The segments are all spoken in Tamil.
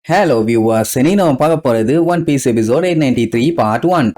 Hello viewers, இன்னைக்கு நம்ம பார்க்க போறது One Piece episode 893 part 1.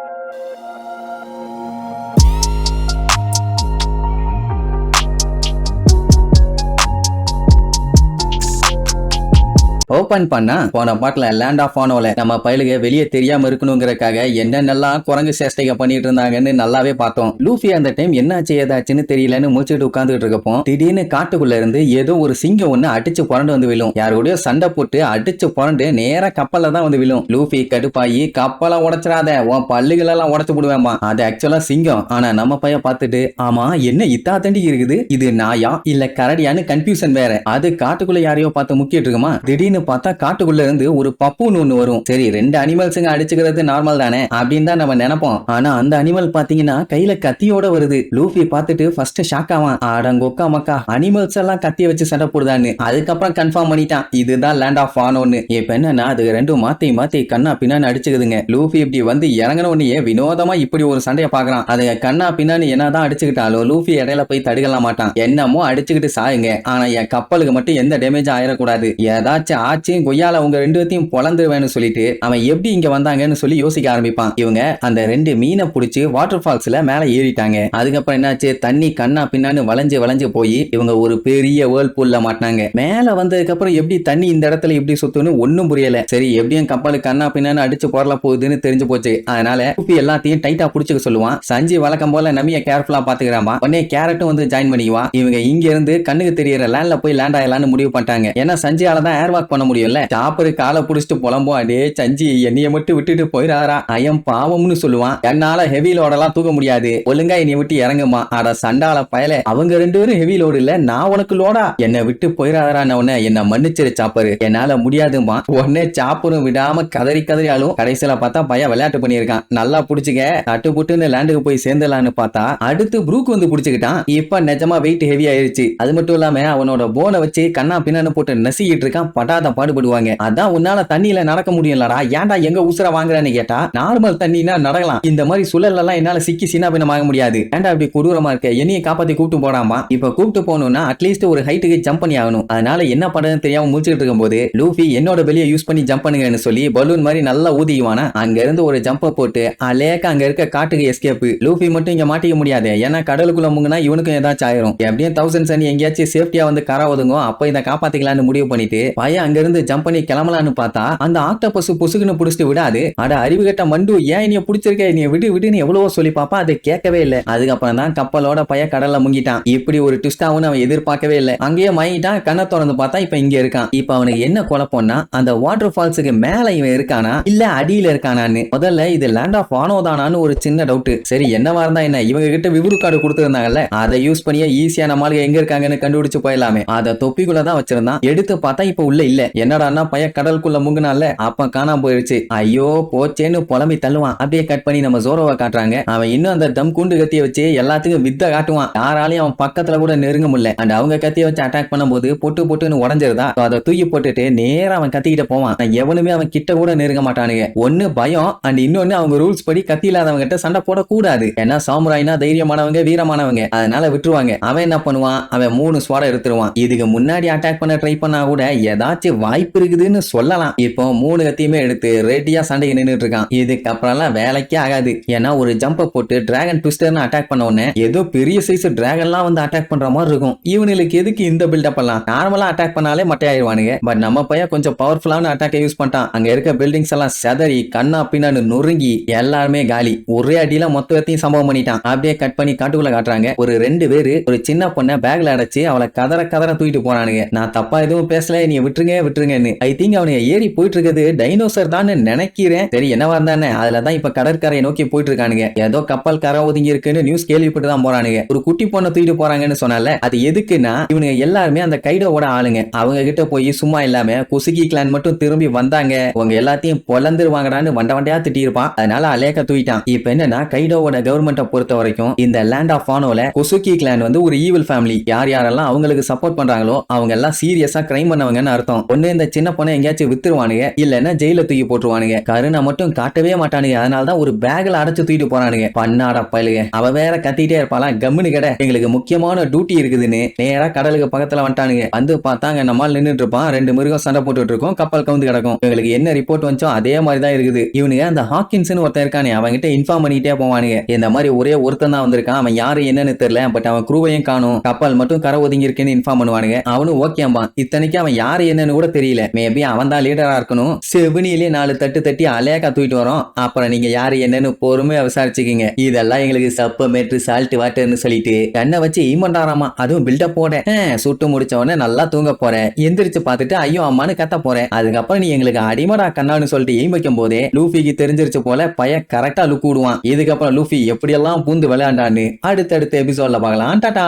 Open பண்ணா போன பாட்டுல லேண்ட் ஆஃப் ஆனோல நம்ம பயலுக வெளியே தெரியாம இருக்கணுங்கிறக்காக என்னென்னலாம் குரங்கு சேஷ்டைக பண்ணிட்டு இருந்தாங்கன்னு நல்லாவே பார்த்தோம். லூஃபி அந்த டைம் என்னாச்சு ஏதாச்சுன்னு தெரியலன்னு முடிச்சுட்டு உட்காந்துட்டு இருக்கப்போ திடீர்னு காட்டுக்குள்ள இருந்து ஏதோ ஒரு சிங்கம் ஒண்ணு அடிச்சு புரண்டு வந்து விழும். யாரோடய சண்டை போட்டு அடிச்சு புரண்டு நேர கப்பல்ல தான் வந்து விழும். லூஃபி கடுப்பாயி கப்பலை உடைச்சிடாத, உன் பல்லுகள் எல்லாம் உடைச்சு விடுவேமா. அது ஆக்சுவலா சிங்கம். ஆனா நம்ம பையன் பார்த்துட்டு ஆமா என்ன இத்தா தண்டி இருக்குது, இது நாயா இல்ல கரடியான்னு கன்ஃபியூஷன் வேற. அது காட்டுக்குள்ள யாரையோ பார்த்து முக்கிட்டு இருக்குமா. திடீர்னு பார்த்தா காட்டுக்குள்ள இருந்து ஒரு பப்புன்னு ஒண்ணு வரும். சரி ரெண்டு அனிமல்ஸுங்க அடிச்சுக்கிறது நார்மல் தானே அப்படின்னு தான் நம்ம நினைப்போம். ஆனா அந்த அனிமல் பாத்தீங்கன்னா கையில கத்தியோட வருது. லூஃபி பார்த்துட்டு ஃபர்ஸ்ட் ஷாக் ஆவான். ஆடங்கொக்கா மக்கா அனிமல்ஸ் எல்லாம் கத்திய வச்சு சண்டை போடுதான்னு. அதுக்கப்புறம் கன்ஃபார்ம் பண்ணிட்டான் இதுதான் லேண்ட் ஆஃப் ஆனோன்னு. இப்ப என்னன்னா அது ரெண்டும் மாத்தி மாத்தி கண்ணா பின்னான்னு அடிச்சுக்குதுங்க. லூஃபி இப்படி வந்து இறங்கின உடனே வினோதமா இப்படி ஒரு சண்டையை பாக்குறான். அது கண்ணா பின்னான்னு என்னதான் அடிச்சுக்கிட்டாலும் லூஃபி இடையில போய் தடுக்கலாம் மாட்டான். என்னமோ அடிச்சுக்கிட்டு சாயுங்க, ஆனா என் கப்பலுக்கு மட்டும் எந்த டேமேஜ் ஆயிடக்கூடாது, ஏதாச்சும் ஆச்சும் கொய்யால உங்க ரெண்டு பேத்தையும் பொழந்துருவேன்னு சொல்லிட்டு அவன் எப்படி இங்க வந்தாங்கன்னு சொல்லி யோசிக்க ஆரம்பிப்பான். இவங்க அந்த ரெண்டு மீனை பிடிச்சி வாட்டர் ஃபால்ஸ்ல மேல ஏறிட்டாங்க. அதுக்கப்புறம் என்னாச்சு, தண்ணி கண்ணா பின்னான்னு வளைஞ்சு வளைஞ்சு போய் இவங்க ஒரு பெரிய வேர்ல் பூல்ல மாட்டினாங்க. மேல வந்ததுக்கு அப்புறம் எப்படி தண்ணி இந்த இடத்துல எப்படி சுத்துன்னு ஒன்னும் புரியல. சரி எப்படியும் கப்பலுக்கு கண்ணா பின்னான்னு அடிச்சு போறல போகுதுன்னு தெரிஞ்சு போச்சு. அதனால லூஃபி எல்லாத்தையும் டைட்டா புடிச்சுக்க சொல்லுவான். சஞ்சி வழக்கம் போல நமிய கேர்ஃபுல்லா பாத்துக்கிறாமா. உடனே கேரட்டும் வந்து ஜாயின் பண்ணிக்குவான். இவங்க இங்க இருந்து கண்ணுக்கு தெரியற லேண்ட்ல போய் லேண்ட் ஆகலான்னு முடிவு பண்ணிட்டாங்க. ஏன்னா சஞ்சியால தான் ஏர் வாக் பண்ண முடியும்ல. சாப்பரு காலை புடிச்சிட்டு புலம்போ, அடே சஞ்சி என்னைய மட்டும் விட்டுட்டு போயிடாரா, ஐயம் பாவம்னு சொல்லுவான். என்னால ஹெவி லோடெல்லாம் தூக்க முடியாது, ஒழுங்கா என்னைய விட்டு இறங்குமா. அட சண்டால பயல, அவங்க ரெண்டு பேரும் ஹெவி லோடு இல்ல, நான் உனக்கு லோடா, என்னை விட்டு போயிடாரா. என்ன மன்னிச்சிரு சாப்பரு, என்னால முடியாதுமா. உடனே சாப்பரும் விடாம கதறி கதறி ஆளும். கடைசியில பார்த்தா பையன் விளையாட்டு பண்ணிருக்கான். நல்லா புடிச்சுக்க தட்டு புட்டுன்னு லேண்டுக்கு போய் சேர்ந்துலான்னு பார்த்தா அடுத்து ப்ரூக் வந்து புடிச்சுக்கிட்டான். இப்ப நிஜமா வெயிட் ஹெவி ஆயிருச்சு. அது மட்டும் இல்லாம அவனோட போனை வச்சு கண்ணா பின்னான்னு போட்டு நசிக்கிட்டு இருக்கான். படாத பாடுபடுவாங்க. அதான் உன்னால தண்ணியில நடக்க முடியலடா, ஏன்டா எங்க உசுர வாங்குறன்னு கேட்டா நார்மல் தண்ணினா நடக்கலாம், இந்த மாதிரி சுழல் எல்லாம் என்னால சிக்கி சின்ன பின்னமாக முடியாது, ஏன்டா இப்படி கொடூரமா இருக்க, என்னைய காப்பாத்தி கூப்பிட்டு போடாமா. இப்ப கூப்பிட்டு போகணும்னா அட்லீஸ்ட் ஒரு ஹைட்டுக்கு ஜம்ப் பண்ணி ஆகணும். அதனால என்ன பண்றதுன்னு தெரியாம முடிச்சுட்டு இருக்கும் போது லூஃபி என்னோட வெளியே யூஸ் பண்ணி ஜம்ப் பண்ணுங்கன்னு சொல்லி பலூன் மாதிரி நல்லா ஊதிக்குவானா. அங்க இருந்து ஒரு ஜம்ப போட்டு அலேக்க அங்க இருக்க காட்டுக்கு எஸ்கேப். லூஃபி மட்டும் இங்க மாட்டிக்க முடியாது, ஏன்னா கடலுக்குள்ள முங்குனா இவனுக்கும் ஏதாச்சும் ஆயிரும். எப்படியும் 1000 சனி எங்கேயாச்சும் சேஃப்டியா வந்து கரை ஒதுங்கும். அப்ப இதை காப்பாத்திக்கலாம்னு முடிவு பண்ணிட்டு பையன் அங்க இருந்து ஜம்ப் பண்ணி கிளம்பலான்னு பார்த்தா அந்த ஆக்டோபஸ் புசுக்குன்னு புடிச்சிட்டு விடாது. அட அறிவு கட்ட மண்டு, ஏன் என்னைய பிடிச்சிருக்க, நீ விடு விடுன்னு எவ்வளவோ சொல்லி பாப்பா, அதை கேட்கவே இல்லை. அதுக்கப்புறம் தான் கப்பலோட பைய கடல்ல முங்கிட்டான். இப்படி ஒரு ட்விஸ்டாவும் அவன் எதிர்பார்க்கவே இல்லை. அங்கேயே மயங்கிட்டான். கண்ணை திறந்து பார்த்தா இப்ப இங்க இருக்கான். இப்ப அவனுக்கு என்ன குழப்பம்னா அந்த வாட்டர் ஃபால்ஸுக்கு மேல இவன் இருக்கானா இல்ல அடியில இருக்கானான்னு. முதல்ல இது லேண்ட் ஆஃப் ஆனோ தானான்னு ஒரு சின்ன டவுட். சரி என்னவா இருந்தா என்ன, இவங்க கிட்ட விவரு கார்டு கொடுத்திருந்தாங்கல்ல, அதை யூஸ் பண்ணியே ஈஸியா நம்மளுக்கு எங்க இருக்காங்கன்னு கண்டுபிடிச்சு போயிடலாமே. அதை தொப்பிக்குள்ளதான் வச்சிருந்தான். எடுத்து பார்த்தா இப்ப உள்ள இல்ல. என்னடான்னா பைய கடலுக்குள்ள முங்குனால அப்ப காணாம போயிருச்சு. ஐயோ போச்சேன்னு புலம்பி தள்ளுவான். அப்படியே கட் பண்ணி நம்ம ஜோரோவை காட்டுறாங்க. அவன் இன்னும் அந்த தம் குண்டு கத்திய வச்சு எல்லாத்துக்கும் வித்த காட்டுவான். யாராலையும் அவன் பக்கத்துல கூட நெருங்க முடியல. அண்ட் அவங்க கத்திய வச்சு அட்டாக் பண்ணும்போது பொட்டு பொட்டுன்னு உடஞ்சிருதா. அதை தூக்கி போட்டுட்டு நேரா அவன் கத்திக்கிட்ட போவான். எவனுமே அவன் கிட்ட கூட நெருங்க மாட்டானுங்க. ஒன்னு பயம், அண்ட் இன்னொன்னு அவங்க ரூல்ஸ் படி கத்தி இல்லாதவங்க கிட்ட சண்டை போடக்கூடாது. ஏன்னா சாமுராய்னா தைரியமானவங்க வீரமானவங்க, அதனால விட்டுருவாங்க. அவன் என்ன பண்ணுவான், அவன் 3 ஸ்வாட எடுத்துருவான். இதுக்கு முன்னாடி அட்டாக் பண்ண ட்ரை பண்ணா கூட ஏதாச்சும் வாய்ப்பு இருக்குதுன்னு சொல்லலாம். இப்போ 3 கத்தியுமே எடுத்து ரெடியா சண்டைக்கு நின்றுட்டு இருக்கான். இதுக்கப்புறம்லாம் வேலைக்கே ஆகாது. ஏன்னா ஒரு ஜம்ப போட்டு டிராகன் ட்விஸ்டர்னு அட்டாக் பண்ண உடனே ஏதோ பெரிய சைஸ் டிராகன்லாம் வந்து அட்டாக் பண்ற மாதிரி இருக்கும். இவனுக்கு எதுக்கு இந்த பில்டப் எல்லாம், நார்மலா அட்டாக் பண்ணாலே மட்டையாயிருவானுங்க. பட் நம்ம பையன் கொஞ்சம் பவர்ஃபுல்லான அட்டாக்கை யூஸ் பண்ணிட்டான். அங்க இருக்க பில்டிங்ஸ் எல்லாம் செதறி கண்ணா பின்னான்னு நொறுங்கி எல்லாருமே காலி. ஒரே அடியில மொத்தத்தையும் சம்பவம் பண்ணிட்டான். அப்படியே கட் பண்ணி காட்டுக்குள்ள காட்டுறாங்க. ஒரு 2 பேரு ஒரு சின்ன பொண்ணை பேக்ல அடைச்சு அவளை கதற கதற தூக்கிட்டு போறானுங்க. நான் தப்பா எதுவும் பேசல, நீ விட்டுருங்க விட்டுருங்கன்னு. ஐ திங்க் அவனுக்கு ஏறி போயிட்டு இருக்கிறது டைனோசர் தான் நினைக்கிறேன். சரி என்னவா இருந்தானே அதுலதான் இப்ப கடற்கரையை நோக்கி போயிட்டு இருக்கானுங்க. ஏதோ கப்பல் கரை ஒதுங்கி இருக்குன்னு நியூஸ் கேள்விப்பட்டு தான் போறானுங்க. ஒரு குட்டி பொண்ணை தூக்கிட்டு போறாங்கன்னு சொன்னால அது எதுக்குன்னா இவனுங்க எல்லாருமே அந்த கைடோவோட ஆளுங்க. அவங்க கிட்ட போய் சும்மா இல்லாம குசுகி கிளான் மட்டும் திரும்பி வந்தாங்க, உங்க எல்லாத்தையும் பொலந்துருவாங்கடான்னு வண்ட வண்டையா திட்டிருப்பான். அதனால அலேக்க தூக்கிட்டான். இப்ப என்னன்னா கைடோவோட கவர்மெண்ட்டை பொறுத்த வரைக்கும் இந்த லேண்ட் ஆஃப் ஆனோல குசுகி கிளான் வந்து ஒரு ஈவில் ஃபேமிலி. யார் யாரெல்லாம் அவங்களுக்கு சப்போர்ட் பண்றாங்களோ அவங்க எல்லாம் சீரியஸா கிரைம் பண்ணவங்கன்னு அர்த்தம். ஒண்ணு இந்த சின்ன பொண்ணை எங்கேயாச்சும் வித்துருவானுங்க, இல்லன்னா ஜெயில தூக்கி போட்டுருவானுங்க. கருணை மட்டும் காட்டவே மாட்டானுங்க. அதனாலதான் ஒரு பேக்ல அடைச்சு தூக்கிட்டு போறானுங்க. பண்ணாட பயலுக. அவ வேற கத்திட்டே இருப்பாளா, கம்முனு கடை, எங்களுக்கு முக்கியமான டியூட்டி இருக்குதுன்னு நேரா கடலுக்கு பக்கத்துல வந்துட்டானுங்க. வந்து பார்த்தாங்க நம்மால் நின்னுட்டு இருப்பான். 2 மிருகம் சண்டை போட்டுட்டு இருக்கும். கப்பல் கவுந்து கிடக்கும். எங்களுக்கு என்ன ரிப்போர்ட் வந்துச்சோ அதே மாதிரி தான் இருக்குது. இவனுங்க அந்த ஹாக்கின்ஸ்னு ஒருத்தன் இருக்கானே, அவன்கிட்ட இன்ஃபார்ம் பண்ணிட்டே போவானுங்க. இந்த மாதிரி ஒரே ஒருத்தன் தான் வந்திருக்கான், அவன் யாரு என்னன்னு தெரியல, பட் அவன் குரூவையும் காணும், கப்பல் மட்டும் கரை ஒதுங்கி இருக்குன்னு இன்ஃபார்ம் பண்ணுவானுங்க. அவனும் ஓகேம்பா. இத்தனைக்கு அவன் யாரு என்னன்னு கூட தெரியல. மேபி அவன் தான் லீடரா இருக்கணும். செவினிலே 4 தட்டு தட்டி அலையாக்கா தூக்கிட்டு வரோம். அப்புறம் நீங்க யாரு என்னன்னு பொறுமையா விசாரிச்சுக்கீங்க. இதெல்லாம் எங்களுக்கு சப்ப மேட்ரு சால்ட் வாட்டர்னு சொல்லிட்டு கண்ணை வச்சு ஈமண்டாராமா. அதுவும் பில்டப் போட சுட்டு முடிச்ச உடனே நல்லா தூங்க போறேன். எந்திரிச்சு பார்த்துட்டு ஐயோ அம்மானு கத்த போறேன். அதுக்கப்புறம் நீ எங்களுக்கு அடிமடா கண்ணான்னு சொல்லிட்டு ஈம் வைக்கும் போதே லூஃபிக்கு தெரிஞ்சிருச்சு போல பையன் கரெக்டா லுக் விடுவான். இதுக்கப்புறம் லூஃபி எப்படியெல்லாம் பூந்து விளையாண்டான்னு அடுத்தடுத்த எபிசோட்ல பார்க்கலாம். டாடா.